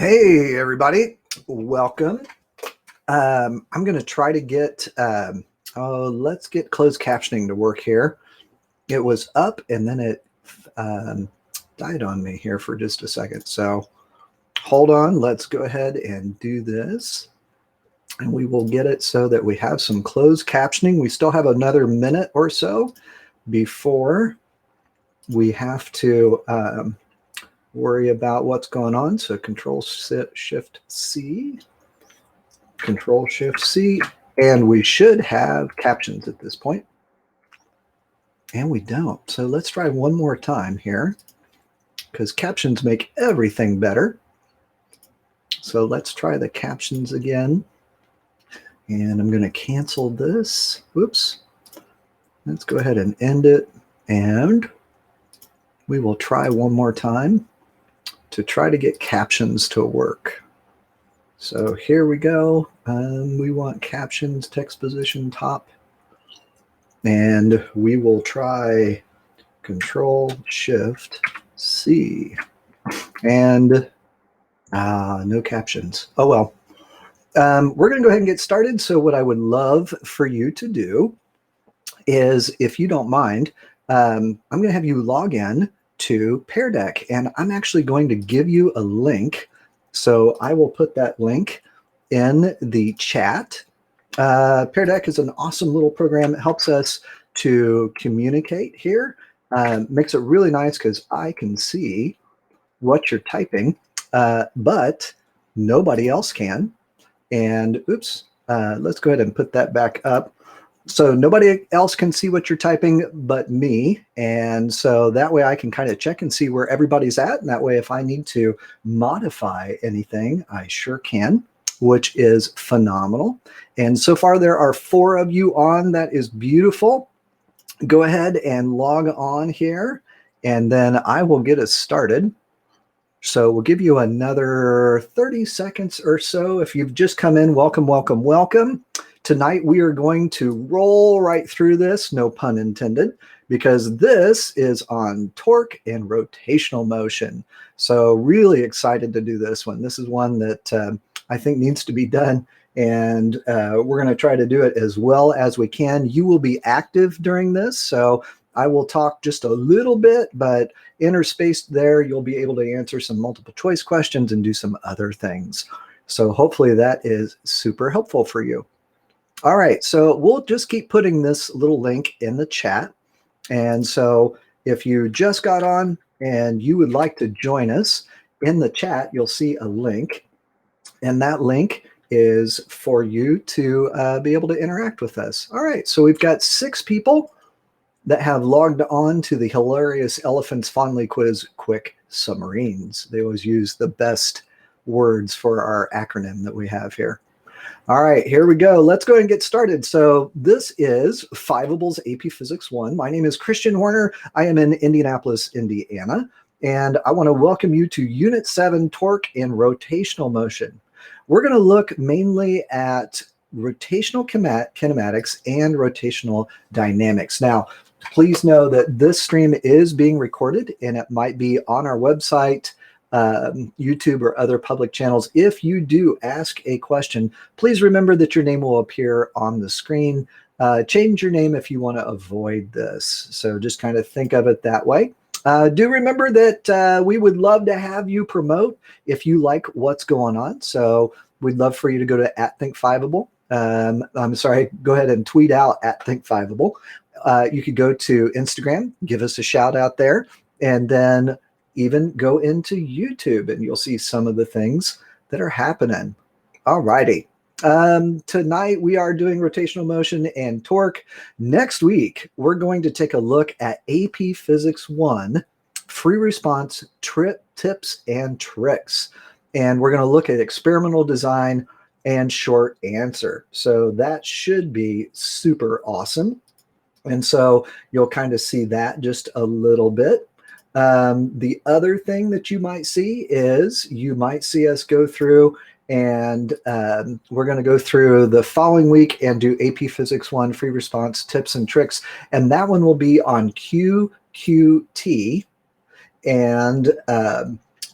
Hey, everybody. Welcome. I'm going to try to get, let's get closed captioning to work here. It was up and then it died on me here for just a second. So hold on. Let's go ahead and do this. And we will get it so that we have some closed captioning. We still have another minute or so before we have to worry about what's going on. So Control-Shift-C, Control-Shift-C, and we should have captions at this point. And we don't. So let's try one more time here because captions make everything better. So let's try the captions again. And I'm going to cancel this. Whoops. Let's go ahead and end it. And we will try one more time to try to get captions to work. So here we go. We want captions, text position, top. And we will try Control-Shift-C. And no captions. Oh, well. We're going to go ahead and get started. So what I would love for you to do is, if you don't mind, I'm going to have you log in to Pear Deck, and I'm actually going to give you a link. So I will put that link in the chat. Pear Deck is an awesome little program. It helps us to communicate here. Makes it really nice because I can see what you're typing, but nobody else can. And oops, let's go ahead and put that back up. So nobody else can see what you're typing but me. And so that way I can kind of check and see where everybody's at. And that way, if I need to modify anything, I sure can, which is phenomenal. And so far there are 4 of you on. That is beautiful. Go ahead and log on here, and then I will get us started. So we'll give you another 30 seconds or so. If you've just come in, welcome, welcome, welcome. Tonight we are going to roll right through this, no pun intended, because this is on torque and rotational motion. So really excited to do this one. This is one that I think needs to be done, and we're going to try to do it as well as we can. You will be active during this, so I will talk just a little bit, but interspaced there, you'll be able to answer some multiple choice questions and do some other things. So hopefully that is super helpful for you. All right, so we'll just keep putting this little link in the chat. And so if you just got on and you would like to join us in the chat, you'll see a link. And that link is for you to be able to interact with us. All right, so we've got 6 people that have logged on to the hilarious Elephants Fondly Quiz Quick Submarines. They always use the best words for our acronym that we have here. All right, here we go. Let's go ahead and get started. So this is Fivables AP Physics 1. My name is Christian Horner. I am in Indianapolis, Indiana, and I want to welcome you to Unit 7, Torque and Rotational Motion. We're going to look mainly at rotational kinematics and rotational dynamics. Now, please know that this stream is being recorded, and it might be on our website, YouTube, or other public channels. If you do ask a question, please remember that your name will appear on the screen. Change your name if you want to avoid this. So just kind of think of it that way. Do remember that we would love to have you promote if you like what's going on. So we'd love for you to go to @ThinkFivable. I'm sorry, go ahead and tweet out @ThinkFivable. You could go to Instagram, give us a shout out there, and then even go into YouTube and you'll see some of the things that are happening. All righty. Tonight we are doing rotational motion and torque. Next week, we're going to take a look at AP Physics 1, free response tips and tricks. And we're going to look at experimental design and short answer. So that should be super awesome. And so you'll kind of see that just a little bit. The other thing that you might see is you might see us go through, and we're going to go through the following week and do AP Physics 1 free response tips and tricks. And that one will be on QQT and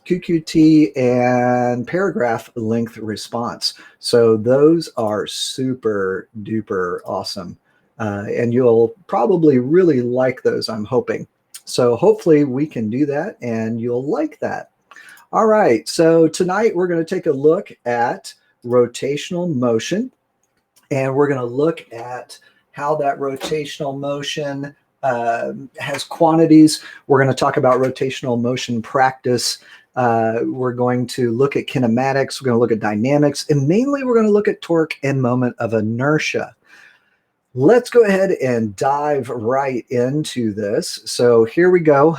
QQT, and paragraph length response. So those are super duper awesome. And you'll probably really like those, I'm hoping. So hopefully we can do that and you'll like that. All right, so tonight we're going to take a look at rotational motion, and we're going to look at how that rotational motion has quantities. We're going to talk about rotational motion practice. We're going to look at kinematics. We're going to look at dynamics, and mainly we're going to look at torque and moment of inertia. Let's go ahead and dive right into this. So here we go.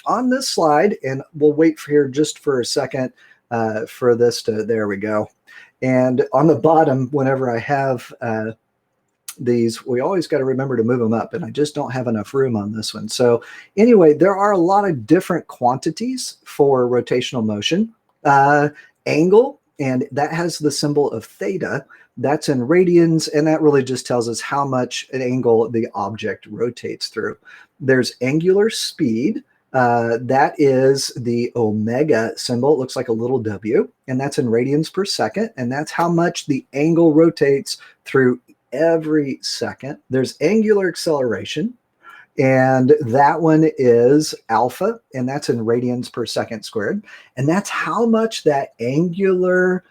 On this slide, and we'll wait for here just for a second for this to, there we go. And on the bottom, whenever I have these, we always got to remember to move them up, and I just don't have enough room on this one. So anyway, there are a lot of different quantities for rotational motion. Angle, and that has the symbol of theta. That's in radians, and that really just tells us how much an angle the object rotates through. There's angular speed. That is the omega symbol. It looks like a little W, and that's in radians per second, and that's how much the angle rotates through every second. There's angular acceleration, and that one is alpha, and that's in radians per second squared, and that's how much that angular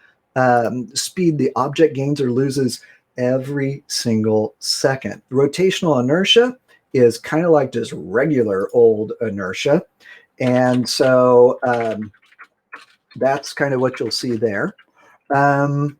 speed the object gains or loses every single second. Rotational inertia is kind of like just regular old inertia. And so that's kind of what you'll see there. And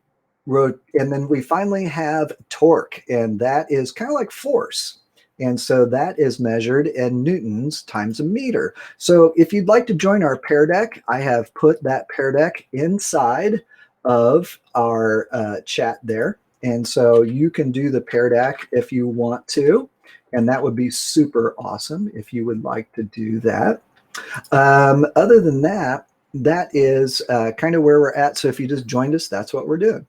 then we finally have torque, and that is kind of like force. And so that is measured in newtons times a meter. So if you'd like to join our Pear deck, I have put that Pear deck inside of our chat there. And so you can do the Pear deck if you want to. And that would be super awesome if you would like to do that. Other than that, that is kind of where we're at. So if you just joined us, that's what we're doing.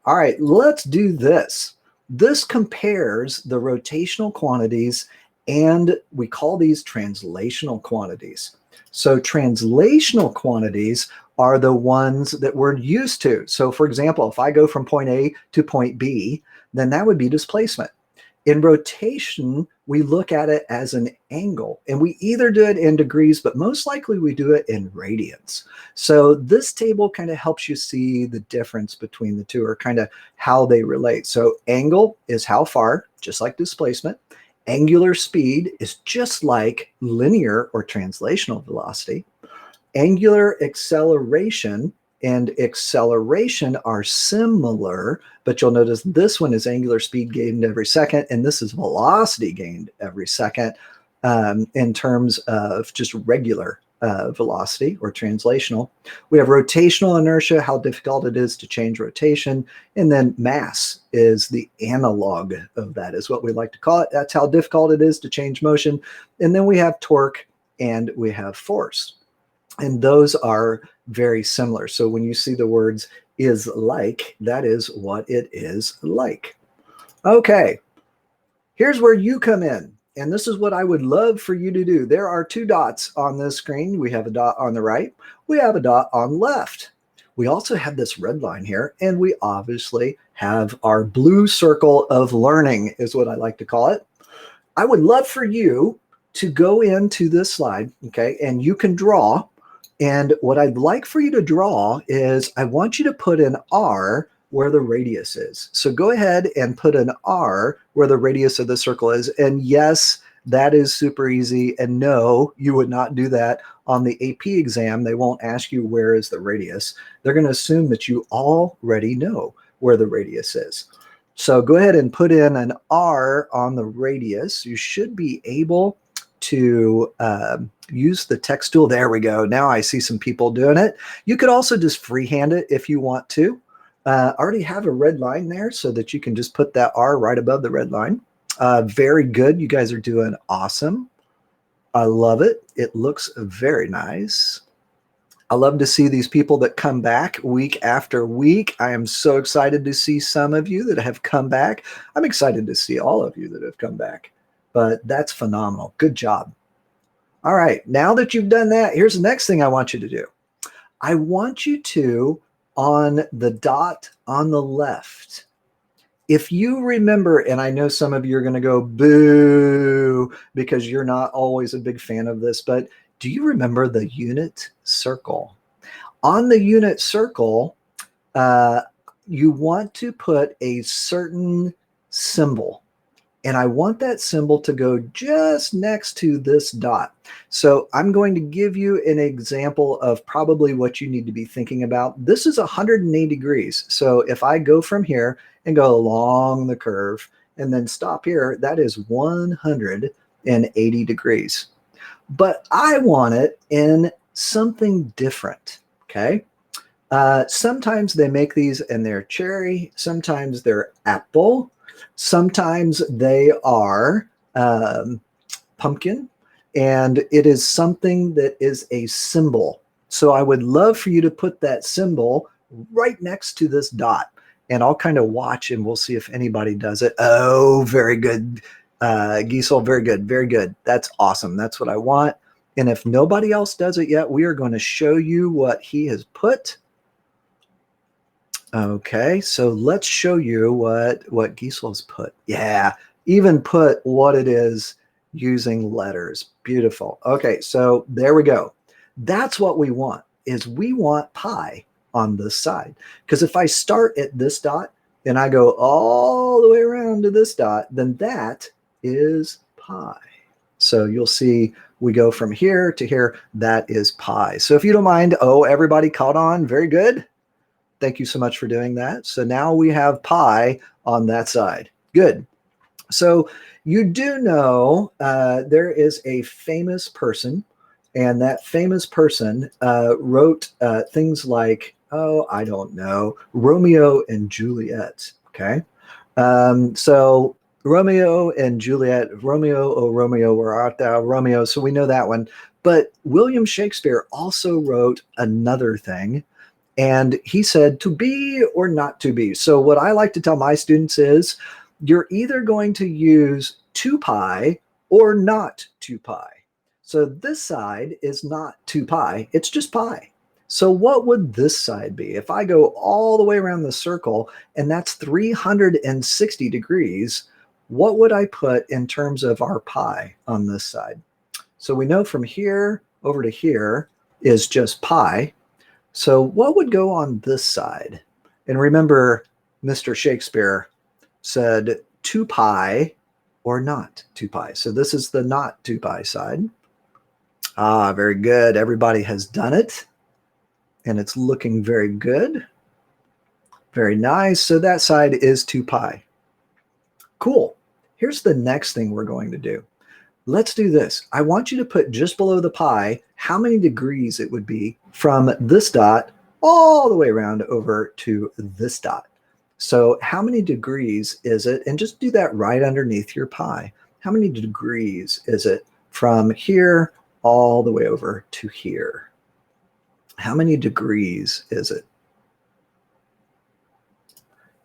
All right, let's do this. This compares the rotational quantities, and we call these translational quantities. So translational quantities are the ones that we're used to. So for example, if I go from point A to point B, then that would be displacement. In rotation, we look at it as an angle, and we either do it in degrees, but most likely we do it in radians. So this table kind of helps you see the difference between the two, or kind of how they relate. So angle is how far, just like displacement. Angular speed is just like linear or translational velocity. Angular acceleration and acceleration are similar, but you'll notice this one is angular speed gained every second, and this is velocity gained every second in terms of just regular velocity or translational. We have rotational inertia, how difficult it is to change rotation, and then mass is the analog of that, is what we like to call it. That's how difficult it is to change motion. And then we have torque and we have force. And those are very similar. So when you see the words is like, that is what it is like. Okay, here's where you come in. And this is what I would love for you to do. There are two dots on this screen. We have a dot on the right. We have a dot on left. We also have this red line here. And we obviously have our blue circle of learning, is what I like to call it. I would love for you to go into this slide, okay, and you can draw. And what I'd like for you to draw is I want you to put an R where the radius is. So go ahead and put an R where the radius of the circle is. And yes, that is super easy. And no, you would not do that on the AP exam. They won't ask you where is the radius. They're going to assume that you already know where the radius is. So go ahead and put in an R on the radius. You should be able to use the text tool. There we go. Now I see some people doing it. You could also just freehand it if you want to. Already have a red line there so that you can just put that R right above the red line. Very good. You guys are doing awesome. I love it. It looks very nice. I love to see these people that come back week after week. I am so excited to see some of you that have come back. I'm excited to see all of you that have come back. But that's phenomenal. Good job. All right, now that you've done that, here's the next thing I want you to do. I want you to, on the dot on the left, if you remember, and I know some of you are going to go boo because you're not always a big fan of this, but do you remember the unit circle? On the unit circle, you want to put a certain symbol. And I want that symbol to go just next to this dot. So I'm going to give you an example of probably what you need to be thinking about. This is 180 degrees. So if I go from here and go along the curve and then stop here, that is 180 degrees. But I want it in something different, okay? Sometimes they make these and they're cherry. Sometimes they're apple. Sometimes they are pumpkin. And it is something that is a symbol. So I would love for you to put that symbol right next to this dot. And I'll kind of watch and we'll see if anybody does it. Oh, very good. Giesel, very good. Very good. That's awesome. That's what I want. And if nobody else does it yet, we are going to show you what he has put. Okay, so let's show you what Giesel's put. Yeah, even put what it is using letters. Beautiful. Okay, so there we go. That's what we want, is we want pi on this side. Because if I start at this dot and I go all the way around to this dot, then that is pi. So you'll see we go from here to here. That is pi. So if you don't mind, oh, everybody caught on. Very good. Thank you so much for doing that. So now we have pi on that side. Good. So you do know there is a famous person, and that famous person wrote things like, oh, I don't know, Romeo and Juliet. Okay. So Romeo and Juliet, Romeo, oh Romeo, where art thou, Romeo. So we know that one. But William Shakespeare also wrote another thing. And he said to be or not to be. So what I like to tell my students is you're either going to use 2 pi or not 2 pi. So this side is not 2 pi, it's just pi. So what would this side be? If I go all the way around the circle and that's 360 degrees, what would I put in terms of our pi on this side? So we know from here over to here is just pi. So what would go on this side? And remember, Mr. Shakespeare said 2 pi or not 2 pi. So this is the not 2 pi side. Ah, very good. Everybody has done it. And it's looking very good. Very nice. So that side is 2 pi. Cool. Here's the next thing we're going to do. Let's do this. I want you to put just below the pi how many degrees it would be from this dot all the way around over to this dot. So how many degrees is it? And just do that right underneath your pi. How many degrees is it from here all the way over to here? How many degrees is it?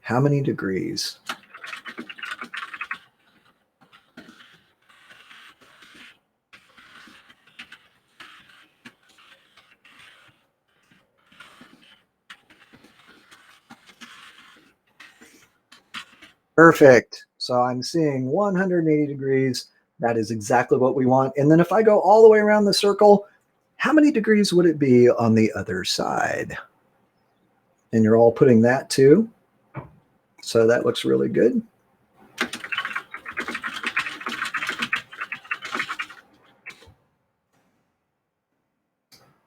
How many degrees? Perfect. So I'm seeing 180 degrees. That is exactly what we want. And then if I go all the way around the circle, how many degrees would it be on the other side? And you're all putting that too. So that looks really good.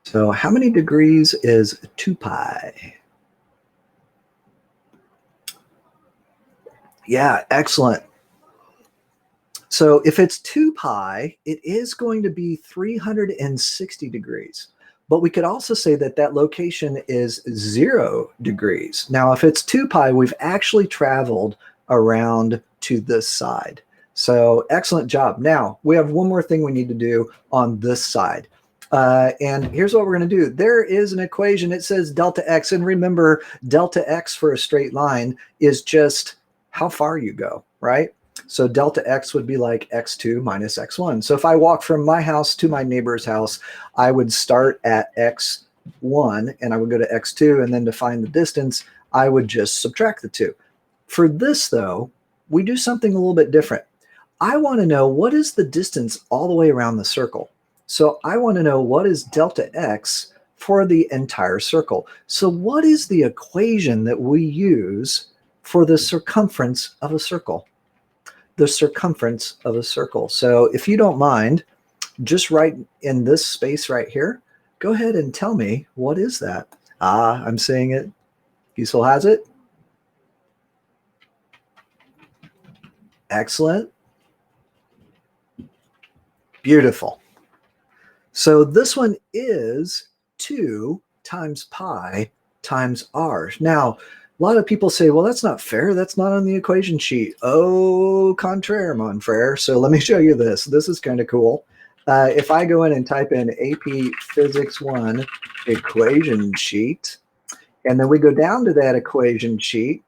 So how many degrees is 2 pi? Yeah, excellent. So if it's 2 pi, it is going to be 360 degrees. But we could also say that that location is 0 degrees. Now, if it's 2 pi, we've actually traveled around to this side. So excellent job. Now, we have one more thing we need to do on this side. And here's what we're going to do. There is an equation. It says delta x. And remember, delta x for a straight line is just how far you go, right? So delta x would be like x2 minus x1. So if I walk from my house to my neighbor's house, I would start at x x1 and I would go to x2, and then to find the distance, I would just subtract the 2. For this, though, we do something a little bit different. I want to know what is the distance all the way around the circle. So I want to know what is delta x for the entire circle. So what is the equation that we use for the circumference of a circle? The circumference of a circle. So if you don't mind, just write in this space right here, go ahead and tell me, what is that? Ah, I'm seeing it. Diesel has it. Excellent. Beautiful. So this one is 2 times pi times r. Now, a lot of people say, well, that's not fair. That's not on the equation sheet. Oh, contraire, mon frere. So let me show you this. This is kind of cool. If I go in and type in AP Physics 1 equation sheet, and then we go down to that equation sheet,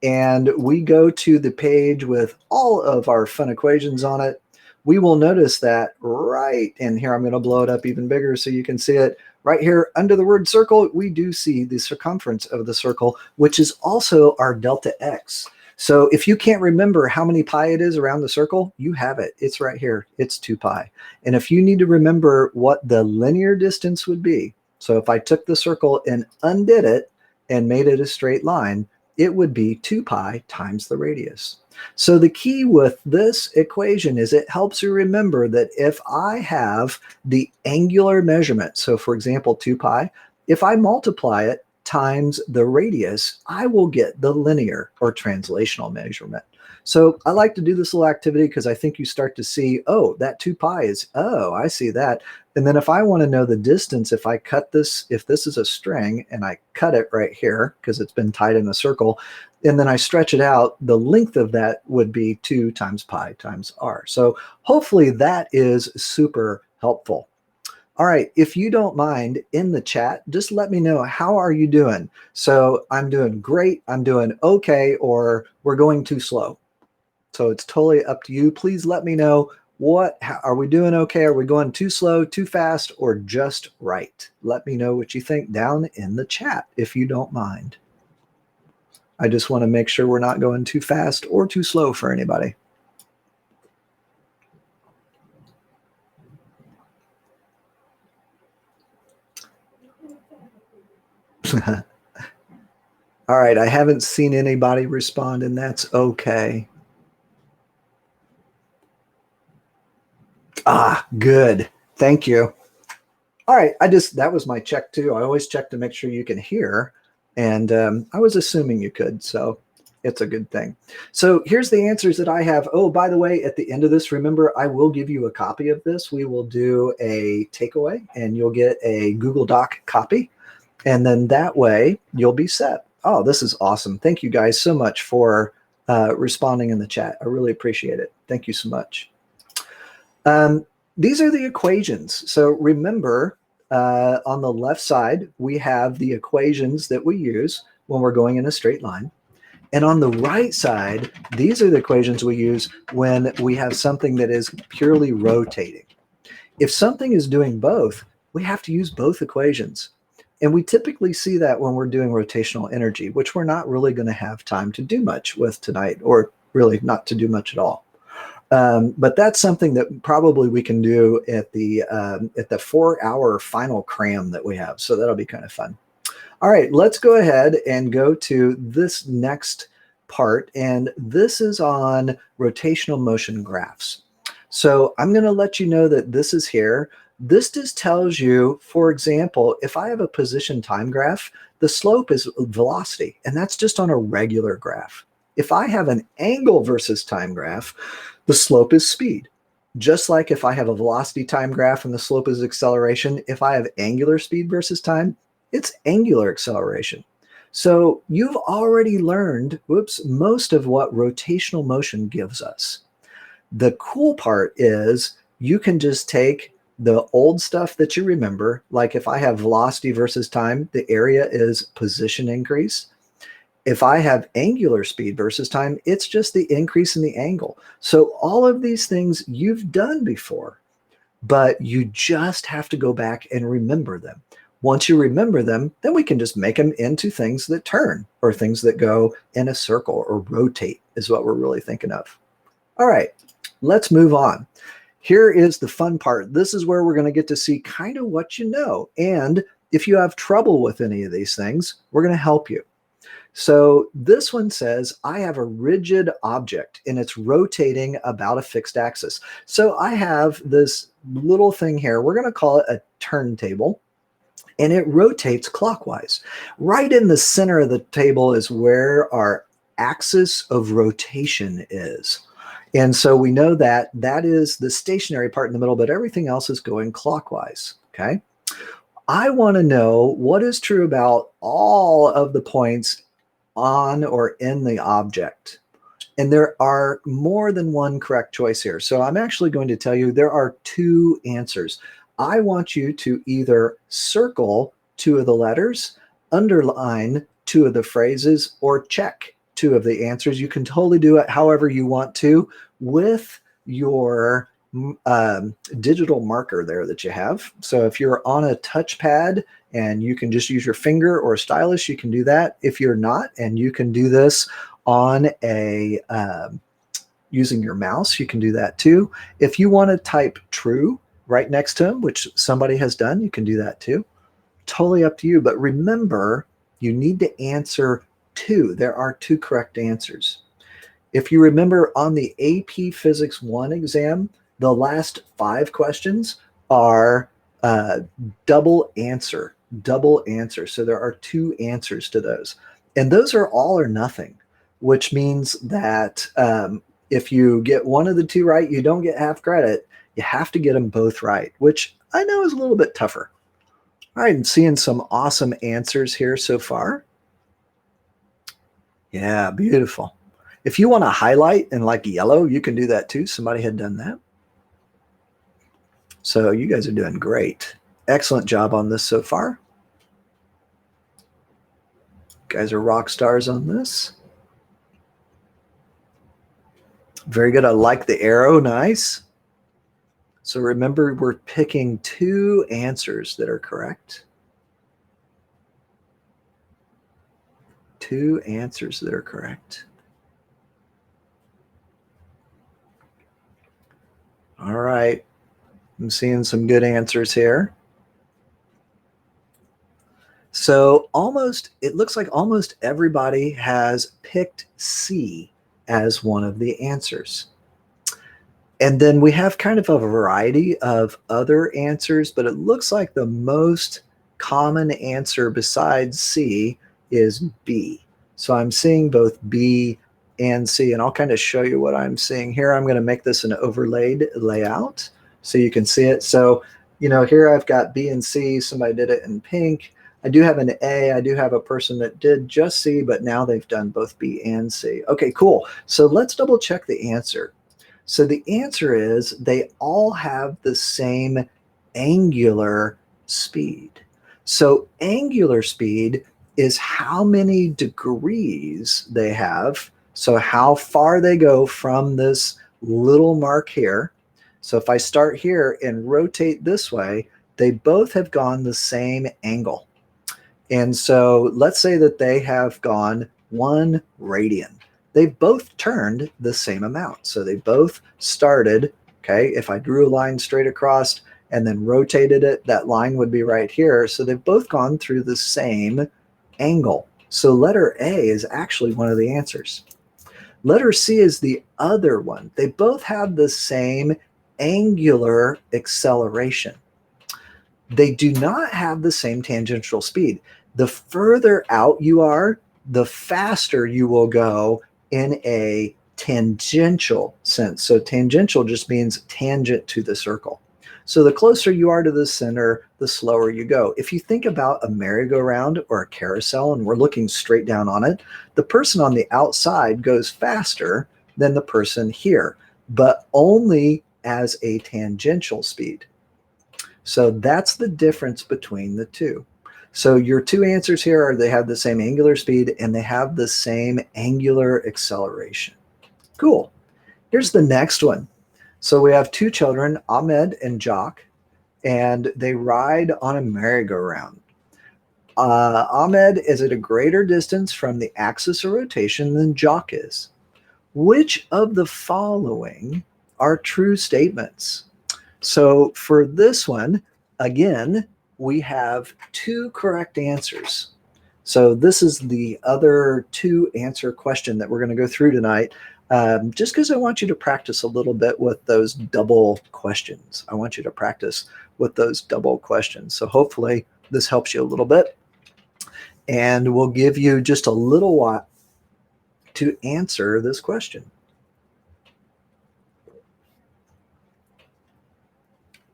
and we go to the page with all of our fun equations on it, we will notice that right in here, I'm going to blow it up even bigger so you can see it. Right here under the word circle, we do see the circumference of the circle, which is also our delta x. So if you can't remember how many pi it is around the circle, you have it. It's right here. It's 2 pi. And if you need to remember what the linear distance would be, so if I took the circle and undid it and made it a straight line, it would be 2 pi times the radius. So the key with this equation is it helps you remember that if I have the angular measurement, so for example, 2 pi, if I multiply it times the radius, I will get the linear or translational measurement. So I like to do this little activity because I think you start to see, oh, that 2 pi is, oh, I see that. And then if I want to know the distance, if I cut this, if this is a string and I cut it right here because it's been tied in a circle, and then I stretch it out, the length of that would be 2 times pi times r. So hopefully that is super helpful. All right, if you don't mind, in the chat, just let me know, how are you doing? So I'm doing great, I'm doing okay, or we're going too slow. So it's totally up to you. Please let me know, are we doing okay? Are we going too slow, too fast, or just right? Let me know what you think down in the chat, if you don't mind. I just want to make sure we're not going too fast or too slow for anybody. All right, I haven't seen anybody respond, and that's okay. Ah, good. Thank you. All right, that was my check too. I always check to make sure you can hear, and I was assuming you could, so it's a good thing. So here's the answers that I have. Oh, by the way, at the end of this, remember, I will give you a copy of this. We will do a takeaway, and you'll get a Google Doc copy, and then that way you'll be set. Oh, this is awesome. Thank you guys so much for responding in the chat. I really appreciate it. Thank you so much. These are the equations. So remember, on the left side, we have the equations that we use when we're going in a straight line. And on the right side, these are the equations we use when we have something that is purely rotating. If something is doing both, we have to use both equations. And we typically see that when we're doing rotational energy, which we're not really going to have time to do much with tonight, or really not to do much at all. But that's something that probably we can do at the 4-hour final CRAM that we have. So that'll be kind of fun. All right, let's go ahead and go to this next part. And this is on rotational motion graphs. So I'm going to let you know that this is here. This just tells you, for example, if I have a position time graph, the slope is velocity, and that's just on a regular graph. If I have an angle versus time graph, the slope is speed. Just like if I have a velocity time graph and the slope is acceleration, if I have angular speed versus time, it's angular acceleration. So you've already learned, most of what rotational motion gives us. The cool part is you can just take the old stuff that you remember, like if I have velocity versus time, the area is position increase. If I have angular speed versus time, it's just the increase in the angle. So all of these things you've done before, but you just have to go back and remember them. Once you remember them, then we can just make them into things that turn or things that go in a circle or rotate is what we're really thinking of. All right, let's move on. Here is the fun part. This is where we're going to get to see kind of what you know. And if you have trouble with any of these things, we're going to help you. So this one says, I have a rigid object and it's rotating about a fixed axis. So I have this little thing here. We're going to call it a turntable. And it rotates clockwise. Right in the center of the table is where our axis of rotation is. And so we know that that is the stationary part in the middle, but everything else is going clockwise, okay? I want to know what is true about all of the points on or in the object. And there are more than one correct choice here. So I'm actually going to tell you there are two answers. I want you to either circle two of the letters, underline two of the phrases, or check two of the answers. You can totally do it however you want to with your digital marker there that you have. So if you're on a touchpad and you can just use your finger or a stylus, you can do that. If you're not, and you can do this on a using your mouse, you can do that too. If you want to type true right next to them, which somebody has done, you can do that too. Totally up to you. But remember, you need to answer two. There are two correct answers. If you remember on the AP Physics 1 exam, the last 5 questions are double answer. So there are two answers to those. And those are all or nothing, which means that if you get one of the two right, you don't get half credit. You have to get them both right, which I know is a little bit tougher. All right, I'm seeing some awesome answers here so far. Yeah, beautiful. If you want to highlight in like yellow, you can do that too. Somebody had done that. So you guys are doing great. Excellent job on this so far. You guys are rock stars on this. Very good. I like the arrow. Nice. So remember, we're picking two answers that are correct. Two answers that are correct. All right. I'm seeing some good answers here. So it looks like almost everybody has picked C as one of the answers. And then we have kind of a variety of other answers, but it looks like the most common answer besides C is B. So I'm seeing both B and C, and I'll kind of show you what I'm seeing here. I'm going to make this an overlaid layout so you can see it. So, you know, here I've got B and C. Somebody did it in pink. I do have an A. I do have a person that did just C, but now they've done both B and C. Okay, cool. So let's double check the answer. So the answer is they all have the same angular speed. So angular speed is how many degrees they have. So how far they go from this little mark here. So if I start here and rotate this way, they both have gone the same angle. And so let's say that they have gone 1 radian. They've both turned the same amount. So they both started, okay, if I drew a line straight across and then rotated it, that line would be right here. So they've both gone through the same angle. So letter A is actually one of the answers. Letter C is the other one. They both have the same angular acceleration. They do not have the same tangential speed. The further out you are, the faster you will go in a tangential sense. So tangential just means tangent to the circle. So the closer you are to the center, the slower you go. If you think about a merry-go-round or a carousel and we're looking straight down on it, the person on the outside goes faster than the person here, but only as a tangential speed. So that's the difference between the two. So your two answers here are they have the same angular speed and they have the same angular acceleration. Cool. Here's the next one. So we have two children, Ahmed and Jock, and they ride on a merry-go-round. Ahmed is at a greater distance from the axis of rotation than Jock is. Which of the following are true statements? So for this one, again, we have two correct answers. So this is the other two answer question that we're going to go through tonight. Just because I want you to practice a little bit with those double questions. I want you to practice with those double questions. So hopefully this helps you a little bit. And we'll give you just a little while to answer this question.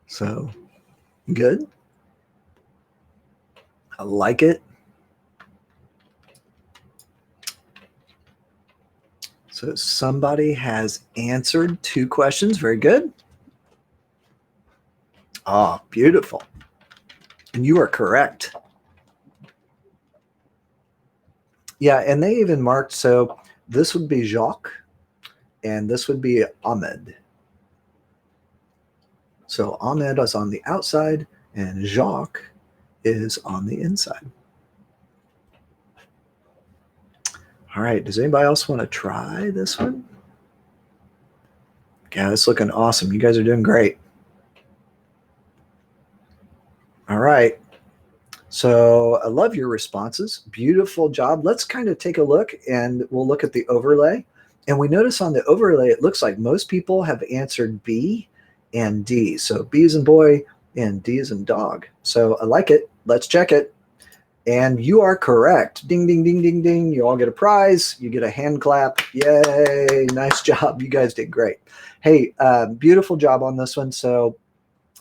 So, good. I like it. So somebody has answered two questions. Very good. Ah, beautiful. And you are correct. Yeah, and they even marked, so this would be Jacques, and this would be Ahmed. So Ahmed is on the outside, and Jacques is on the inside. All right, does anybody else want to try this one? Yeah, it's looking awesome. You guys are doing great. All right. So I love your responses. Beautiful job. Let's kind of take a look, and we'll look at the overlay. And we notice on the overlay, it looks like most people have answered B and D. So B is in boy and D is in dog. So I like it. Let's check it. And you are correct. Ding, ding, ding, ding, ding. You all get a prize. You get a hand clap. Yay. Nice job. You guys did great. Hey, beautiful job on this one. So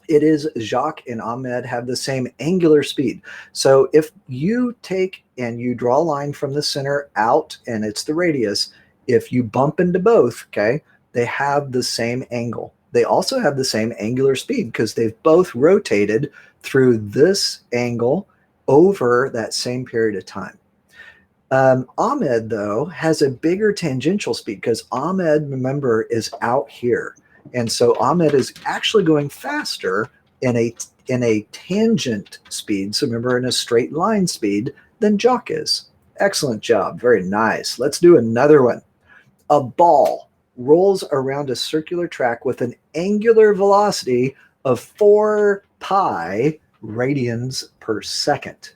it is Jacques and Ahmed have the same angular speed. So if you take and you draw a line from the center out and it's the radius, if you bump into both, okay, they have the same angle. They also have the same angular speed because they've both rotated through this angle over that same period of time. Ahmed, though, has a bigger tangential speed because Ahmed, remember, is out here. And so Ahmed is actually going faster in a tangent speed, so remember, in a straight line speed, than Jacques is. Excellent job. Very nice. Let's do another one. A ball rolls around a circular track with an angular velocity of 4 pi radians per second.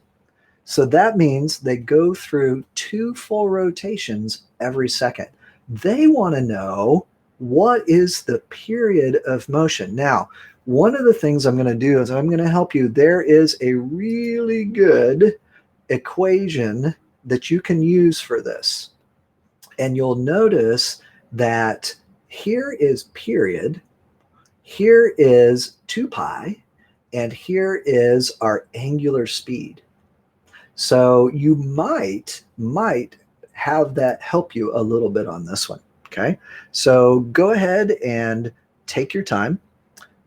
So that means they go through 2 full rotations every second. They want to know what is the period of motion. Now, one of the things I'm going to do is I'm going to help you. There is a really good equation that you can use for this. And you'll notice that here is period, here is 2 pi, and here is our angular speed. So you might have that help you a little bit on this one. Okay, so go ahead and take your time.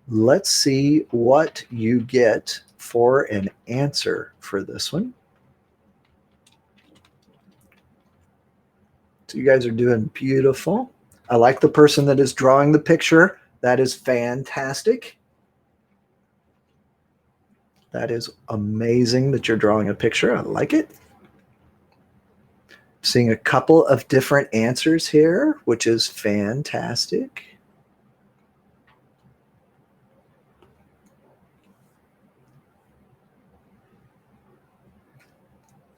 Let's see what you get for an answer for this one. So you guys are doing beautiful. I like the person that is drawing the picture. That is fantastic. That is amazing that you're drawing a picture. I like it. Seeing a couple of different answers here, which is fantastic.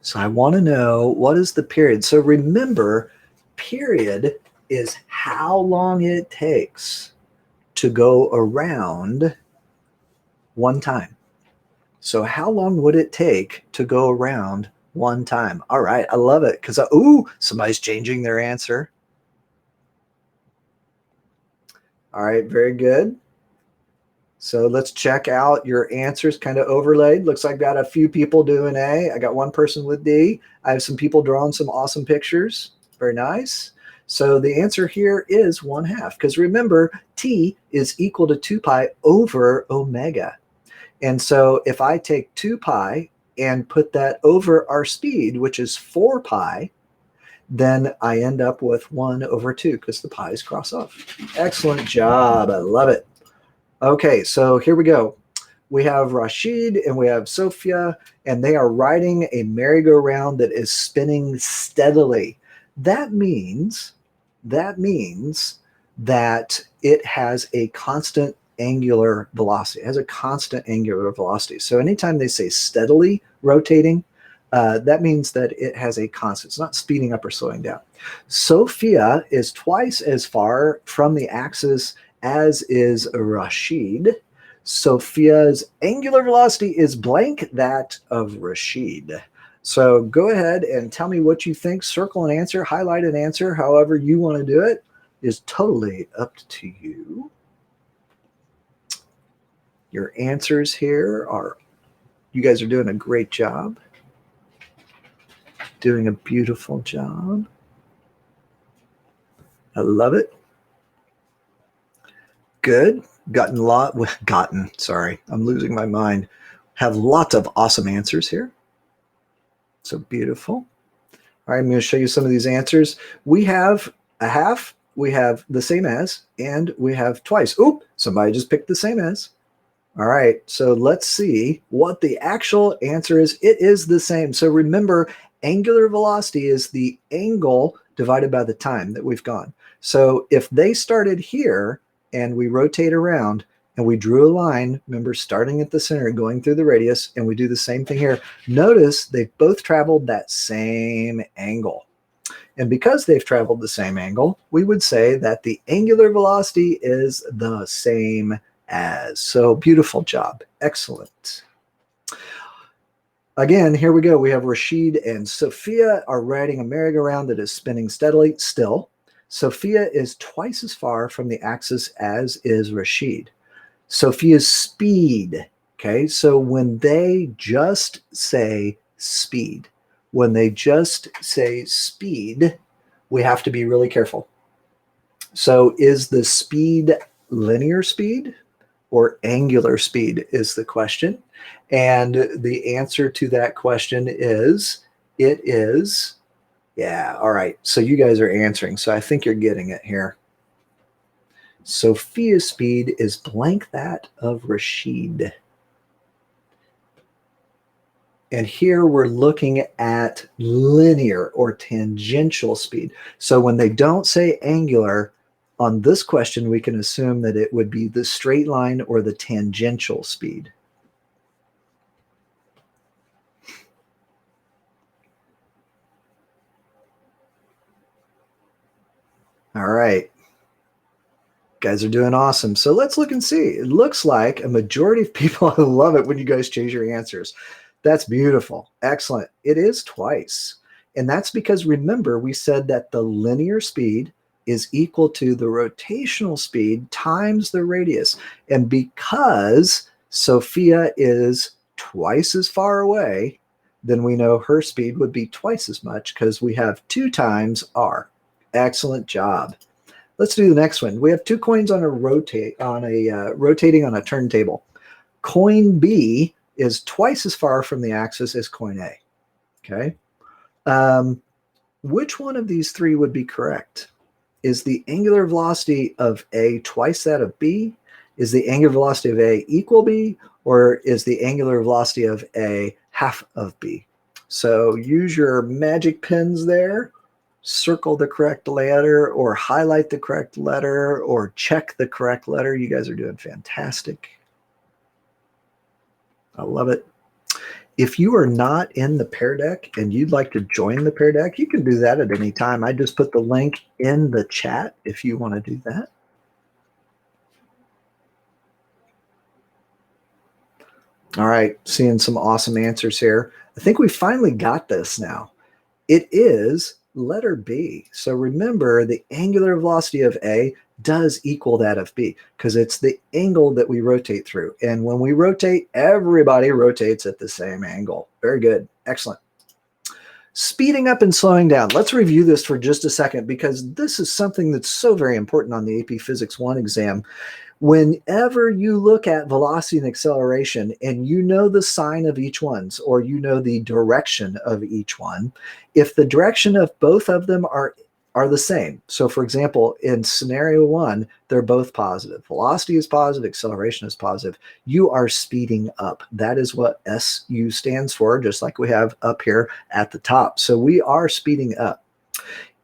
So I want to know, what is the period? So remember, period is how long it takes to go around one time. So how long would it take to go around one time? All right, I love it because, ooh, somebody's changing their answer. All right, very good. So let's check out your answers kind of overlaid. Looks like I got a few people doing A. I got one person with D. I have some people drawing some awesome pictures. Very nice. So the answer here is 1/2 because remember, T is equal to 2 pi over omega. And so if I take 2 pi and put that over our speed, which is 4 pi, then I end up with 1/2 because the pi's cross off. Excellent job. I love it. Okay, so here we go. we have Rashid and we have Sophia, and they are riding a merry-go-round that is spinning steadily. That means that it has a constant angular velocity. It has a constant angular velocity. So anytime they say steadily rotating, that means that it has a constant. It's not speeding up or slowing down. Sophia is twice as far from the axis as is Rashid. Sophia's angular velocity is blank that of Rashid. So go ahead and tell me what you think. Circle an answer, highlight an answer, however you want to do it is totally up to you. Your answers here are, you guys are doing a great job. Doing a beautiful job. I love it. Good. Sorry, I'm losing my mind. Have lots of awesome answers here. So beautiful. All right, I'm going to show you some of these answers. We have a half, we have the same as, and we have twice. Oop, somebody just picked the same as. All right, so let's see what the actual answer is. It is the same. So remember, angular velocity is the angle divided by the time that we've gone. So if they started here and we rotate around and we drew a line, remember starting at the center, going through the radius, and we do the same thing here, notice they've both traveled that same angle. And because they've traveled the same angle, we would say that the angular velocity is the same as. So beautiful job. Excellent. Again, here we go. We have Rashid and Sophia are riding a merry-go-round that is spinning steadily still. Sophia is twice as far from the axis as is Rashid. Sophia's speed, okay? So when they just say speed, we have to be really careful. So is the speed linear speed or angular speed is the question. And the answer to that question is, it is, yeah, all right. So you guys are answering. So I think you're getting it here. Sophia's speed is blank that of Rashid. And here we're looking at linear or tangential speed. So when they don't say angular, on this question, we can assume that it would be the straight line or the tangential speed. All right. Guys are doing awesome. So let's look and see. It looks like a majority of people, I love it when you guys change your answers. That's beautiful. Excellent. It is twice. And that's because, remember, we said that the linear speed is equal to the rotational speed times the radius. And because Sophia is twice as far away, then we know her speed would be twice as much because we have 2 times r. Excellent job. Let's do the next one. We have 2 coins on a rotating on a turntable. Coin B is twice as far from the axis as coin A. Okay. Which one of these 3 would be correct? Is the angular velocity of A twice that of B? Is the angular velocity of A equal B? Or is the angular velocity of A half of B? So use your magic pens there. Circle the correct letter or highlight the correct letter or check the correct letter. You guys are doing fantastic. I love it. If you are not in the Pear deck and you'd like to join the Pear deck, you can do that at any time. I just put the link in the chat if you want to do that. All right, seeing some awesome answers here. I think we finally got this now. It is letter B. So remember, the angular velocity of A does equal that of B because it's the angle that we rotate through. And when we rotate, everybody rotates at the same angle. Very good. Excellent. Speeding up and slowing down. Let's review this for just a second because this is something that's so very important on the AP Physics 1 exam. Whenever you look at velocity and acceleration and you know the sign of each one's or you know the direction of each one, if the direction of both of them are are the same. So for example, in scenario one, they're both positive. Velocity is positive, acceleration is positive. You are speeding up. That is what SU stands for, just like we have up here at the top. So we are speeding up.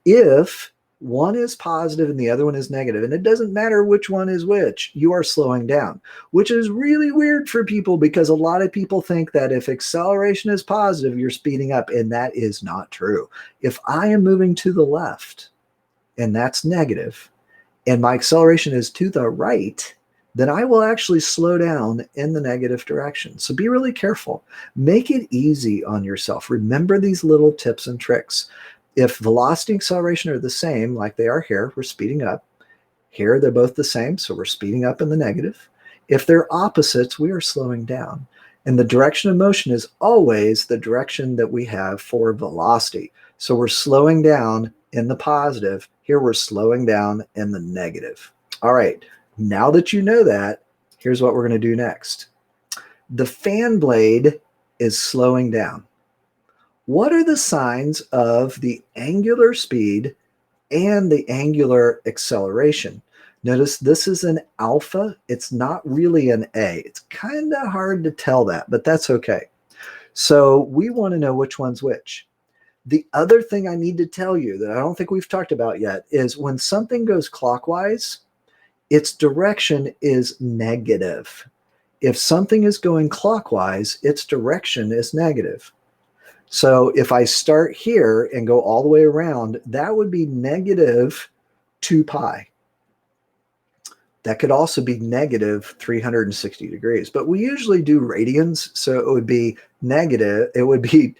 If one is positive and the other one is negative, and it doesn't matter which one is which, you are slowing down, which is really weird for people because a lot of people think that if acceleration is positive, you're speeding up, and that is not true. If I am moving to the left and that's negative, and my acceleration is to the right, then I will actually slow down in the negative direction. So be really careful. Make it easy on yourself. Remember these little tips and tricks. If velocity and acceleration are the same, like they are here, we're speeding up. Here, they're both the same, so we're speeding up in the negative. If they're opposites, we are slowing down. And the direction of motion is always the direction that we have for velocity. So we're slowing down in the positive. Here, we're slowing down in the negative. All right, now that you know that, here's what we're going to do next. The fan blade is slowing down. What are the signs of the angular speed and the angular acceleration? Notice this is an alpha. It's not really an A. It's kind of hard to tell that, but that's okay. So we want to know which one's which. The other thing I need to tell you that I don't think we've talked about yet is when something goes clockwise, its direction is negative. If something is going clockwise, its direction is negative. So if I start here and go all the way around, that would be negative 2 pi. That could also be negative 360 degrees, but we usually do radians, so it would be negative. It would be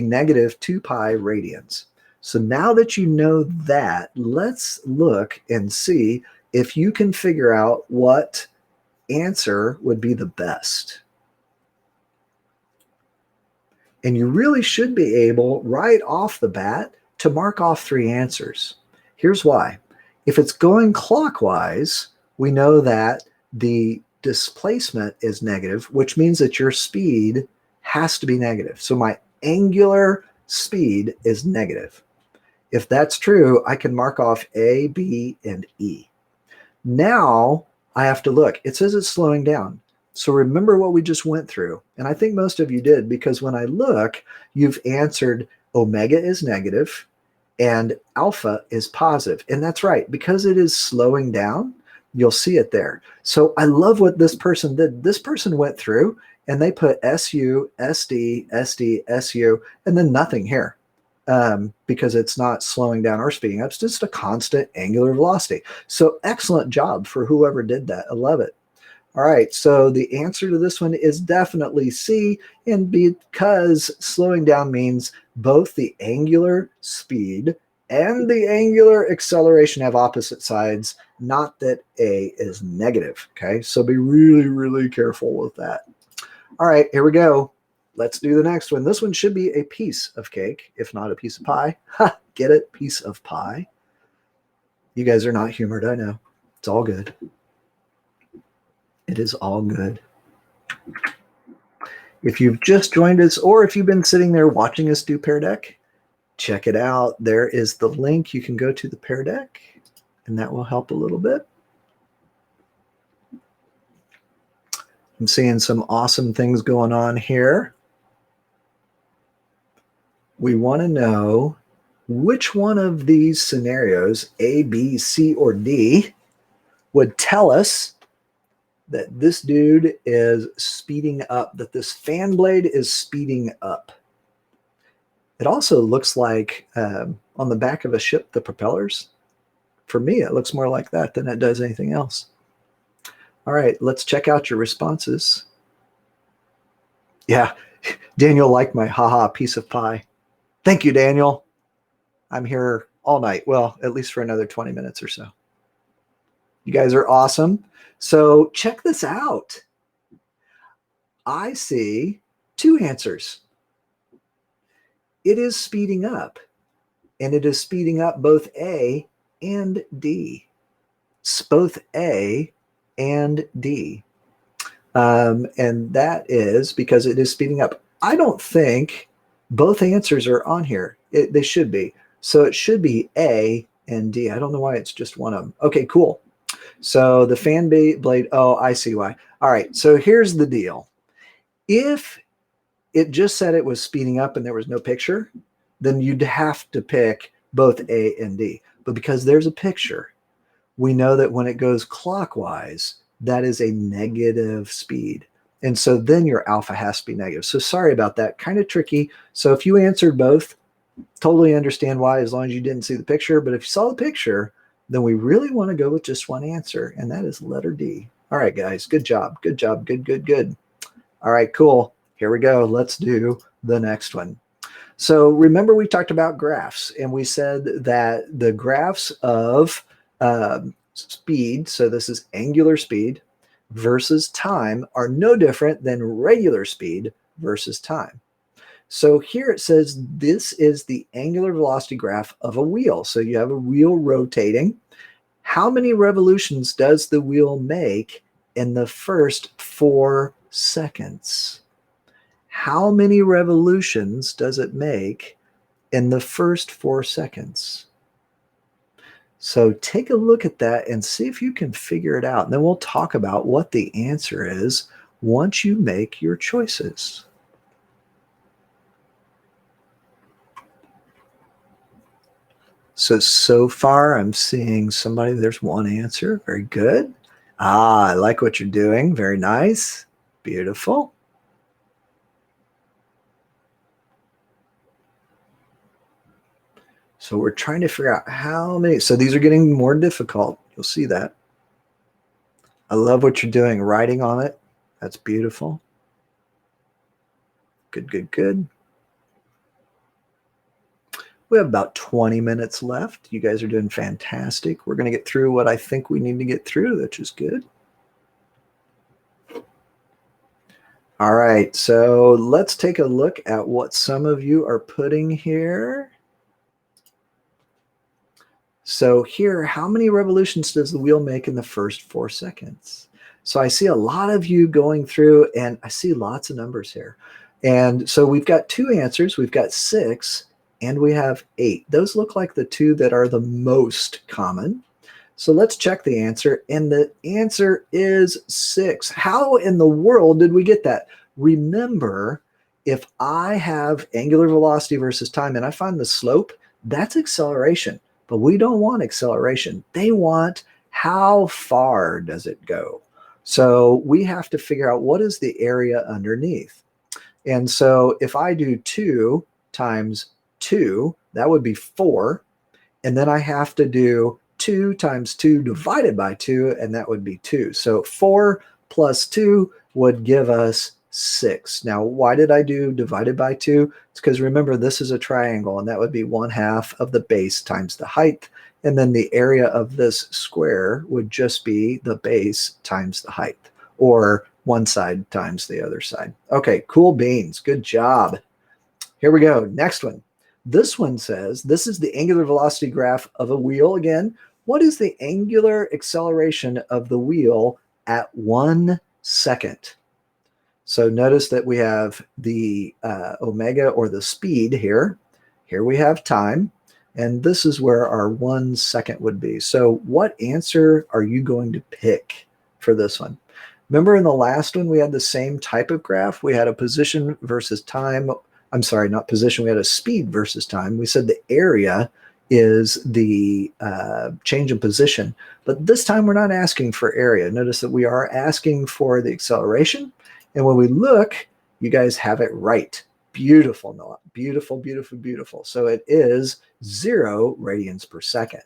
negative 2 pi radians. So now that you know that, let's look and see if you can figure out what answer would be the best. And you really should be able, right off the bat, to mark off 3 answers. Here's why. If it's going clockwise, we know that the displacement is negative, which means that your speed has to be negative. So my angular speed is negative. If that's true, I can mark off A, B, and E. Now I have to look. It says it's slowing down. So remember what we just went through. And I think most of you did, because when I look, you've answered omega is negative and alpha is positive. And that's right. Because it is slowing down, you'll see it there. So I love what this person did. This person went through and they put SU, SD, SD, SU, and then nothing here. Because it's not slowing down or speeding up. It's just a constant angular velocity. So excellent job for whoever did that. I love it. All right, so the answer to this one is definitely C, and because slowing down means both the angular speed and the angular acceleration have opposite sides, not that A is negative, okay? So be really, really careful with that. All right, here we go. Let's do the next one. This one should be a piece of cake, if not a piece of pie. Ha, get it? Piece of pie. You guys are not humored, I know. It's all good. It is all good. If you've just joined us, or if you've been sitting there watching us do Pear Deck, check it out. There is the link. You can go to the Pear Deck, and that will help a little bit. I'm seeing some awesome things going on here. We want to know which one of these scenarios, A, B, C, or D, would tell us that this dude is speeding up, that this fan blade is speeding up. It also looks like on the back of a ship, the propellers. For me, it looks more like that than it does anything else. All right, let's check out your responses. Yeah, Daniel liked my haha piece of pie. Thank you, Daniel. I'm here all night. Well, at least for another 20 minutes or so. You guys are awesome. So check this out. I see 2 answers. It is speeding up, and it is speeding up both A and D. It's both A and D. And that is because it is speeding up. I don't think both answers are on here. They should be. So it should be A and D. I don't know why it's just one of them. Okay, cool. So the fan blade, oh, I see why. All right, so here's the deal. If it just said it was speeding up and there was no picture, then you'd have to pick both A and D. But because there's a picture, we know that when it goes clockwise, that is a negative speed. And so then your alpha has to be negative. So sorry about that, kind of tricky. So if you answered both, totally understand why, as long as you didn't see the picture. But if you saw the picture, then we really want to go with just one answer, and that is letter D. All right, guys, good job. Good job. Good, good, good. All right, cool. Here we go. Let's do the next one. So remember we talked about graphs, and we said that the graphs of speed, so this is angular speed versus time, are no different than regular speed versus time. So here it says this is the angular velocity graph of a wheel. So you have a wheel rotating. How many revolutions does the wheel make in the first 4 seconds? How many revolutions does it make in the first 4 seconds? So take a look at that and see if you can figure it out. And then we'll talk about what the answer is once you make your choices. So far I'm seeing somebody, there's one answer. Very good. I like what you're doing. Very nice. Beautiful. So we're trying to figure out how many. So these are getting more difficult. You'll see that. I love what you're doing, writing on it. That's beautiful. Good, good, good. We have about 20 minutes left. You guys are doing fantastic. We're going to get through what I think we need to get through, which is good. All right, so let's take a look at what some of you are putting here. So here, how many revolutions does the wheel make in the first 4 seconds? So I see a lot of you going through, and I see lots of numbers here. And so we've got 2 answers. We've got 6, and we have 8. Those look like the 2 that are the most common. So let's check the answer, and the answer is 6. How in the world did we get that? Remember, if I have angular velocity versus time and I find the slope, that's acceleration. But we don't want acceleration. They want how far does it go? So we have to figure out what is the area underneath. And so if I do 2 times 2, that would be 4. And then I have to do 2 times 2 divided by 2, and that would be 2. So 4 plus 2 would give us 6. Now, why did I do divided by 2? It's because remember, this is a triangle, and that would be 1/2 of the base times the height. And then the area of this square would just be the base times the height, or one side times the other side. Okay, cool beans. Good job. Here we go. Next one. This one says, this is the angular velocity graph of a wheel again. What is the angular acceleration of the wheel at 1 second? So notice that we have the omega, or the speed here. Here we have time. And this is where our 1 second would be. So what answer are you going to pick for this one? Remember in the last one, we had the same type of graph. We had a position versus time. I'm sorry, not position. We had a speed versus time. We said the area is the change in position. But this time we're not asking for area. Notice that we are asking for the acceleration. And when we look, you guys have it right. Beautiful, Noah. Beautiful, beautiful, beautiful. So it is 0 radians per second.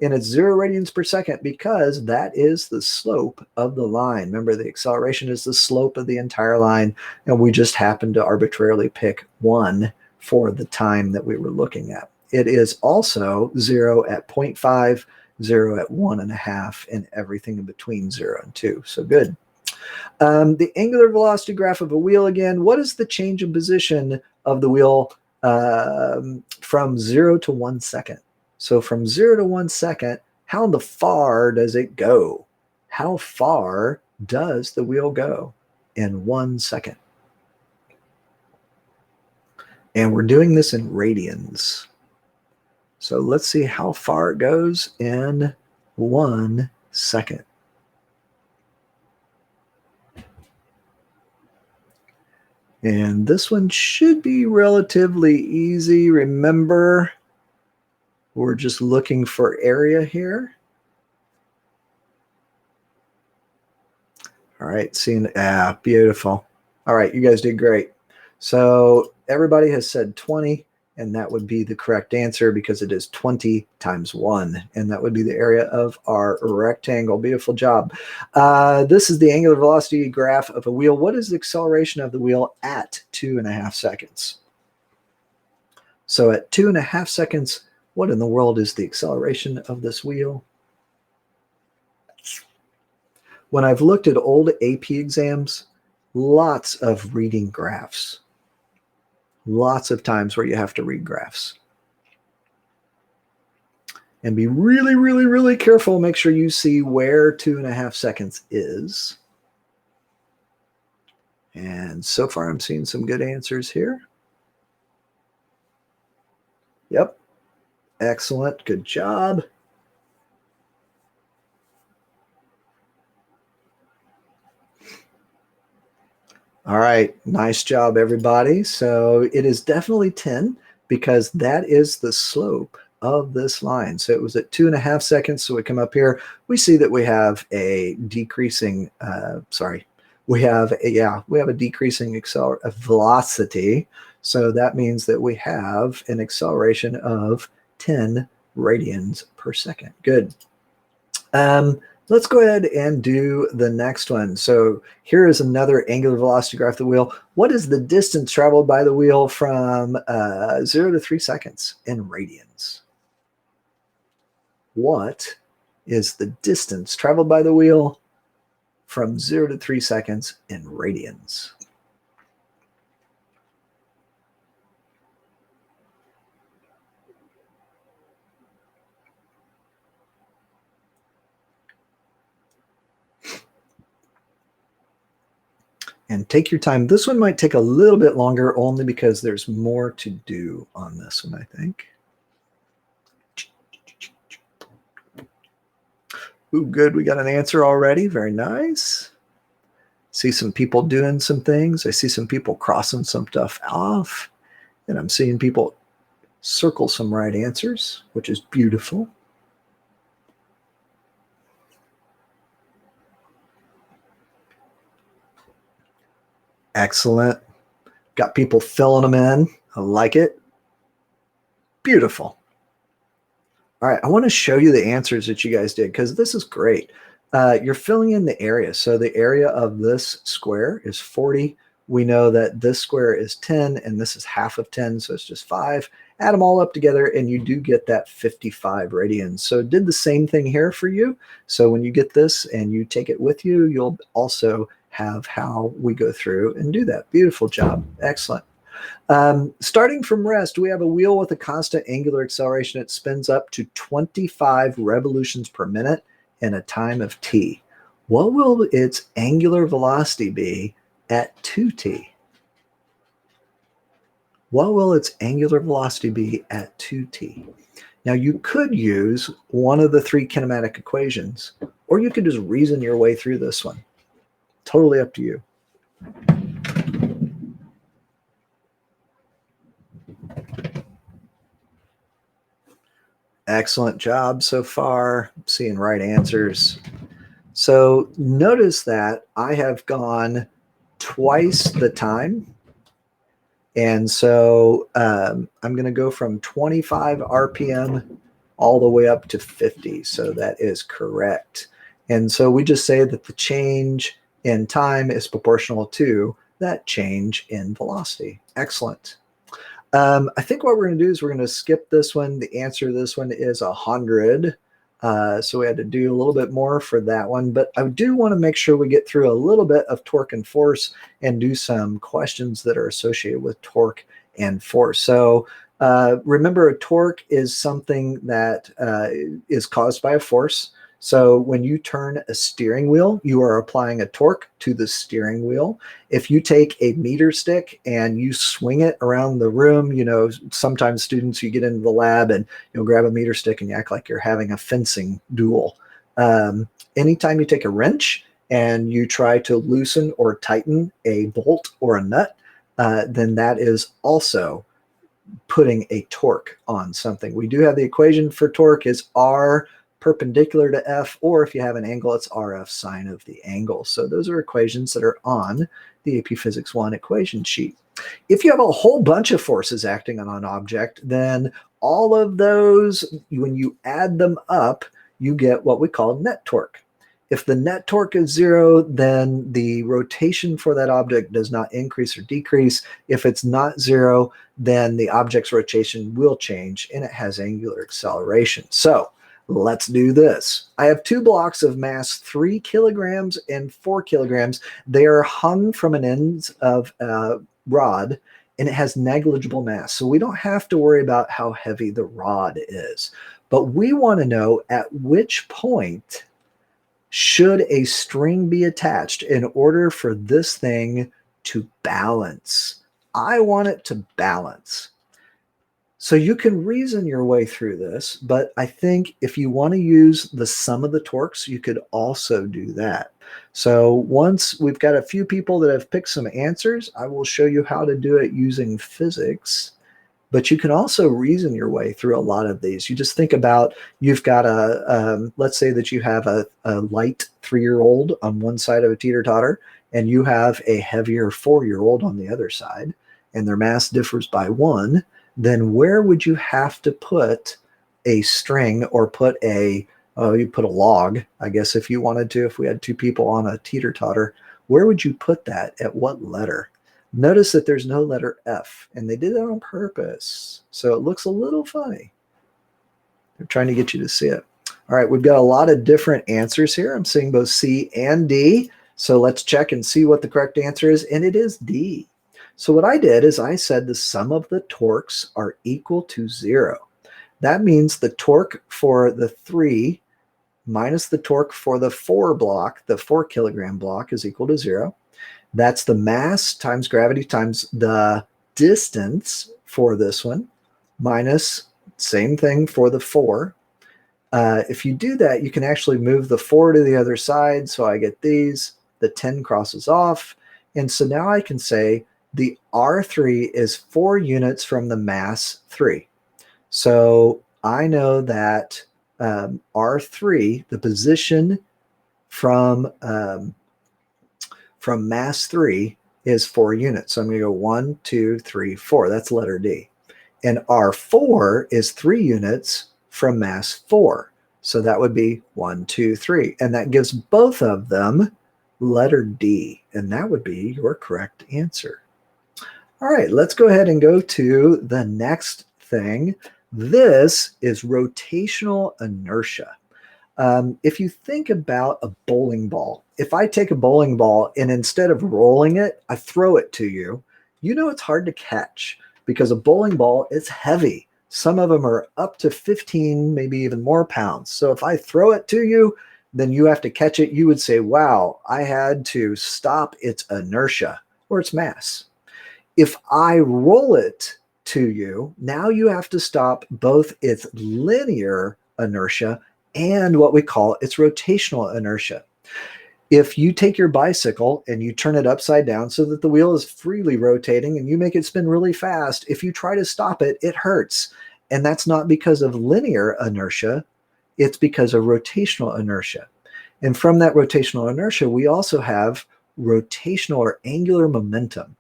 And it's 0 radians per second because that is the slope of the line. Remember, the acceleration is the slope of the entire line, and we just happened to arbitrarily pick 1 for the time that we were looking at. It is also 0 at 0.5, 0 at 1.5, and everything in between 0 and 2. So good. The angular velocity graph of a wheel again. What is the change in position of the wheel from 0 to 1 second? So from 0 to 1 second, how far does it go? How far does the wheel go in 1 second? And we're doing this in radians. So let's see how far it goes in 1 second. And this one should be relatively easy. Remember, we're just looking for area here. All right, seeing, beautiful. All right, you guys did great. So everybody has said 20, and that would be the correct answer because it is 20 times 1, and that would be the area of our rectangle. Beautiful job. This is the angular velocity graph of a wheel. What is the acceleration of the wheel at 2.5 seconds? So at 2.5 seconds, what in the world is the acceleration of this wheel? When I've looked at old AP exams, lots of reading graphs. Lots of times where you have to read graphs. And be really, really, really careful. Make sure you see where 2.5 seconds is. And so far, I'm seeing some good answers here. Yep. Excellent. Good job. All right, nice job, everybody. So it is definitely 10 because that is the slope of this line. So it was at 2.5 seconds. So we come up here, we see that we have a decreasing, we have a decreasing velocity. So that means that we have an acceleration of 10 radians per second. Good. Let's go ahead and do the next one. So here is another angular velocity graph of the wheel. What is the distance traveled by the wheel from 0 to 3 seconds in radians? What is the distance traveled by the wheel from 0 to 3 seconds in radians? And take your time. This one might take a little bit longer only because there's more to do on this one, I think. Ooh, good. We got an answer already. Very nice. See some people doing some things. I see some people crossing some stuff off. And I'm seeing people circle some right answers, which is beautiful. Excellent. Got people filling them in. I like it. Beautiful. All right, I want to show you the answers that you guys did because this is great. You're filling in the area. So the area of this square is 40. We know that this square is 10 and this is half of 10, so it's just 5. Add them all up together and you do get that 55 radians. So it did the same thing here for you. So when you get this and you take it with you, you'll also have how we go through and do that. Beautiful job. Excellent. Starting from rest, we have a wheel with a constant angular acceleration. It spins up to 25 revolutions per minute in a time of t. What will its angular velocity be at 2t? What will its angular velocity be at 2t? Now, you could use one of the 3 kinematic equations, or you could just reason your way through this one. Totally up to you. Excellent job so far. I'm seeing right answers. So notice that I have gone twice the time. And so I'm going to go from 25 RPM all the way up to 50. So that is correct. And so we just say that the change in time is proportional to that change in velocity. Excellent. I think what we're going to do is we're going to skip this one. The answer to this one is 100. So we had to do a little bit more for that one. But I do want to make sure we get through a little bit of torque and force and do some questions that are associated with torque and force. So remember, a torque is something that is caused by a force. So when you turn a steering wheel, you are applying a torque to the steering wheel. If you take a meter stick and you swing it around the room, sometimes students, you get into the lab and you'll grab a meter stick and you act like you're having a fencing duel. Anytime you take a wrench and you try to loosen or tighten a bolt or a nut, then that is also putting a torque on something. We do have the equation for torque is R perpendicular to F, or if you have an angle, it's RF sine of the angle. So those are equations that are on the AP Physics 1 equation sheet. If you have a whole bunch of forces acting on an object, then all of those, when you add them up, you get what we call net torque. If the net torque is 0, then the rotation for that object does not increase or decrease. If it's not 0, then the object's rotation will change and it has angular acceleration. So let's do this. I have two blocks of mass 3 kilograms and 4 kilograms. They are hung from an end of a rod and it has negligible mass. So we don't have to worry about how heavy the rod is. But we want to know at which point should a string be attached in order for this thing to balance. I want it to balance. So you can reason your way through this, but I think if you want to use the sum of the torques, you could also do that. So once we've got a few people that have picked some answers, I will show you how to do it using physics. But you can also reason your way through a lot of these. You just think about, you've got let's say that you have a light 3-year-old on one side of a teeter-totter, and you have a heavier 4-year-old on the other side, and their mass differs by 1, then where would you have to put a string or put you put a log, I guess, if you wanted to, if we had 2 people on a teeter-totter, where would you put that? At what letter? Notice that there's no letter F, and they did that on purpose. So it looks a little funny. They're trying to get you to see it. All right, we've got a lot of different answers here. I'm seeing both C and D. So let's check and see what the correct answer is, and it is D. So what I did is I said the sum of the torques are equal to 0. That means the torque for the 3 minus the torque for the 4 block, the 4 kilogram block, is equal to 0. That's the mass times gravity times the distance for this one, minus same thing for the 4. If you do that, you can actually move the 4 to the other side. So I get these, the 10 crosses off. And so now I can say the R3 is 4 units from the mass 3. So I know that R3, the position from mass 3 is 4 units. So I'm going to go 1, 2, 3, 4. That's letter D. And R4 is 3 units from mass 4. So that would be 1, 2, 3. And that gives both of them letter D. And that would be your correct answer. All right, let's go ahead and go to the next thing. This is rotational inertia. If you think about a bowling ball, if I take a bowling ball and instead of rolling it, I throw it to you, you know it's hard to catch because a bowling ball is heavy. Some of them are up to 15, maybe even more pounds. So if I throw it to you, then you have to catch it. You would say, wow, I had to stop its inertia or its mass. If I roll it to you, now you have to stop both its linear inertia and what we call its rotational inertia. If you take your bicycle and you turn it upside down so that the wheel is freely rotating and you make it spin really fast, if you try to stop it, it hurts. And that's not because of linear inertia, it's because of rotational inertia. And from that rotational inertia, we also have rotational or angular momentum.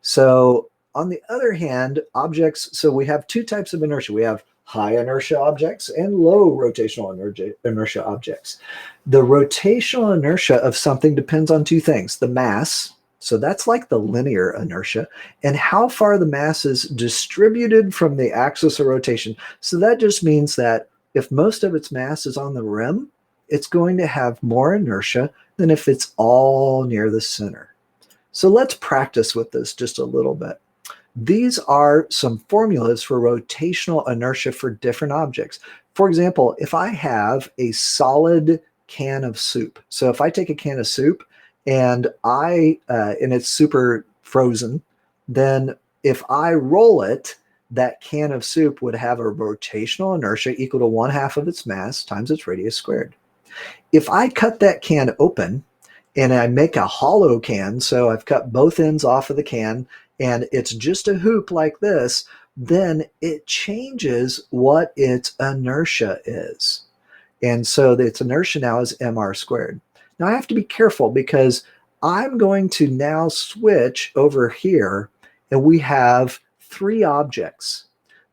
So on the other hand, objects, so we have 2 types of inertia. We have high inertia objects and low rotational inertia objects. The rotational inertia of something depends on 2 things: the mass, so that's like the linear inertia, and how far the mass is distributed from the axis of rotation. So that just means that if most of its mass is on the rim, it's going to have more inertia than if it's all near the center. So let's practice with this just a little bit. These are some formulas for rotational inertia for different objects. For example, if I have a solid can of soup, so if I take a can of soup and and it's super frozen, then if I roll it, that can of soup would have a rotational inertia equal to 1/2 of its mass times its radius squared. If I cut that can open and I make a hollow can, so I've cut both ends off of the can and it's just a hoop like this, then it changes what its inertia is. And so its inertia now is mr squared. Now I have to be careful because I'm going to now switch over here and we have three objects.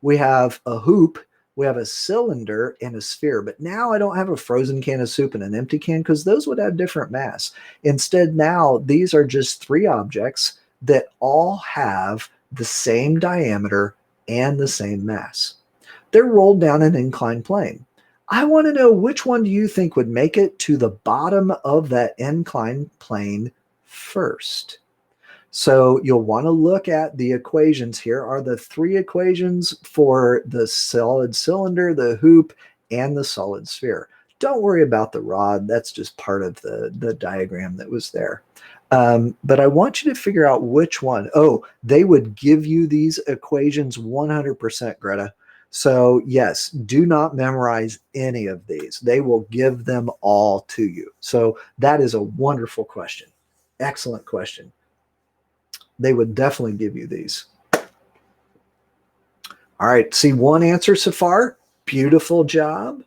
We have a hoop, we have a cylinder, and a sphere. But now I don't have a frozen can of soup and an empty can because those would have different mass. Instead, now these are just three objects that all have the same diameter and the same mass. They're rolled down an inclined plane. I want to know which one do you think would make it to the bottom of that inclined plane first? So you'll want to look at the equations. Here are the three equations for the solid cylinder, the hoop, and the solid sphere. Don't worry about the rod. That's just part of the diagram that was there. But I want you to figure out which one. Oh, they would give you these equations 100%, Greta. So yes, do not memorize any of these. They will give them all to you. So that is a wonderful question. Excellent question. They would definitely give you these. All right, see one answer so far. Beautiful job.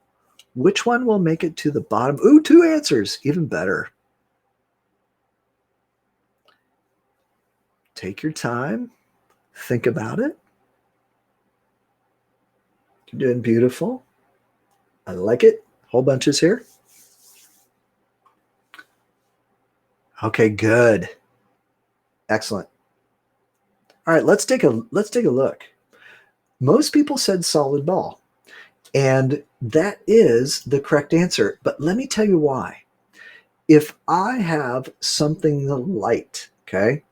Which one will make it to the bottom? Ooh, two answers, even better. Take your time, think about it. You're doing beautiful. I like it. Whole bunches here. Okay, good. Excellent. All right, let's take a look. Most people said solid ball, and that is the correct answer. But let me tell you why. If I have something light, okay,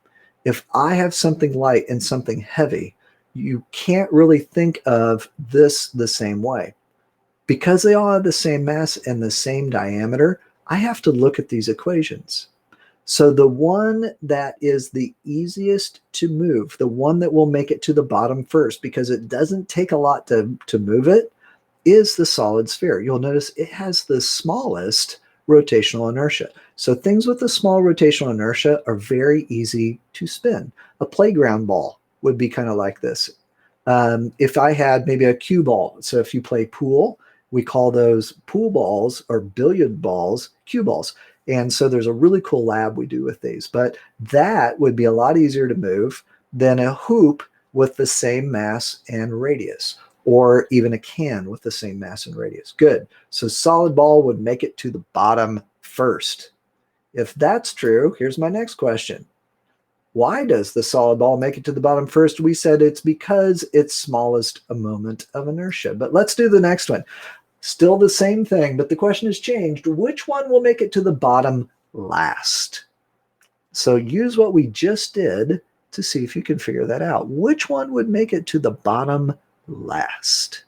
if I have something light and something heavy, you can't really think of this the same way. Because they all have the same mass and the same diameter, I have to look at these equations. So the one that is the easiest to move, the one that will make it to the bottom first, because it doesn't take a lot to move it, is the solid sphere. You'll notice it has the smallest rotational inertia. So things with a small rotational inertia are very easy to spin. A playground ball would be kind of like this. If I had maybe a cue ball, so if you play pool, we call those pool balls or billiard balls cue balls. And so there's a really cool lab we do with these. But that would be a lot easier to move than a hoop with the same mass and radius, or even a can with the same mass and radius. Good. So solid ball would make it to the bottom first. If that's true, here's my next question. Why does the solid ball make it to the bottom first? We said it's because it's smallest a moment of inertia. But let's do the next one. Still the same thing, but the question has changed. Which one will make it to the bottom last? So use what we just did to see if you can figure that out. Which one would make it to the bottom last?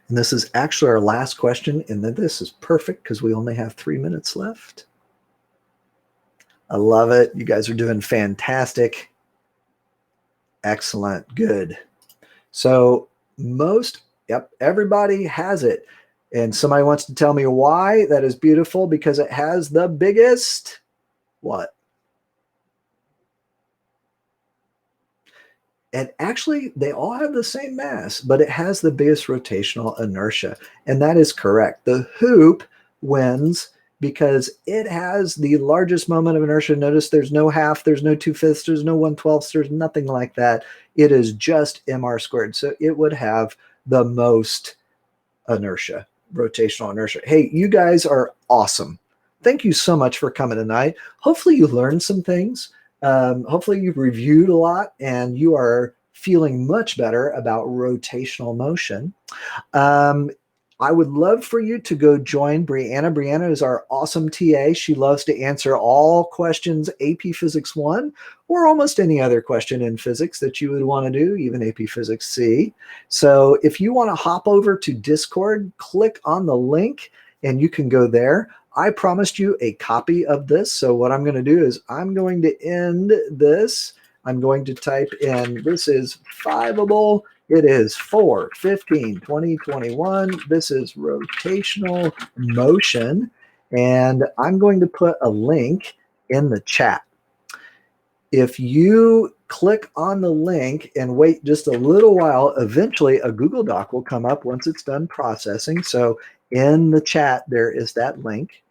And this is actually our last question, and then this is perfect because we only have 3 minutes left. I love it. You guys are doing fantastic. Excellent. Good. So everybody has it. And somebody wants to tell me why. That is beautiful because it has the biggest what? And actually, they all have the same mass, but it has the biggest rotational inertia. And that is correct. The hoop wins because it has the largest moment of inertia. Notice there's no half, there's no 2/5, there's no 1/12, there's nothing like that. It is just mr squared. So it would have the most inertia, rotational inertia. Hey, you guys are awesome. Thank you so much for coming tonight. Hopefully you learned some things. Hopefully you've reviewed a lot and you are feeling much better about rotational motion. I would love for you to go join Brianna. Brianna is our awesome TA. She loves to answer all questions AP Physics 1 or almost any other question in physics that you would want to do, even AP Physics C. So if you want to hop over to Discord, click on the link and you can go there. I promised you a copy of this. So what I'm going to do is I'm going to end this. I'm going to type in, this is fiveable. It is 4/15/2021. This is rotational motion. And I'm going to put a link in the chat. If you click on the link and wait just a little while, eventually a Google Doc will come up once it's done processing. So in the chat, there is that link.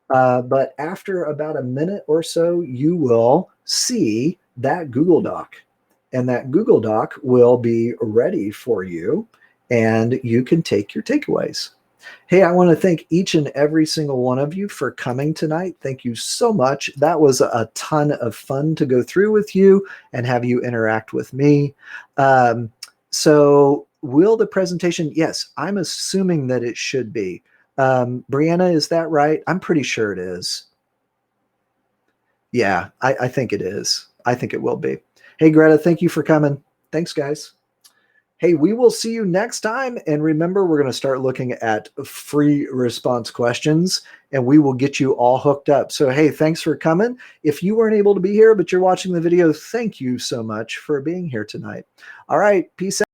But after about a minute or so, you will see that Google Doc. And that Google Doc will be ready for you, and you can take your takeaways. Hey, I want to thank each and every single one of you for coming tonight. Thank you so much. That was a ton of fun to go through with you and have you interact with me. So will the presentation, yes, I'm assuming that it should be. Brianna, is that right? I'm pretty sure it is. Yeah, I think it is. I think it will be. Hey, Greta, thank you for coming. Thanks, guys. Hey, we will see you next time. And remember, we're going to start looking at free response questions, and we will get you all hooked up. So, hey, thanks for coming. If you weren't able to be here, but you're watching the video, thank you so much for being here tonight. All right, peace out.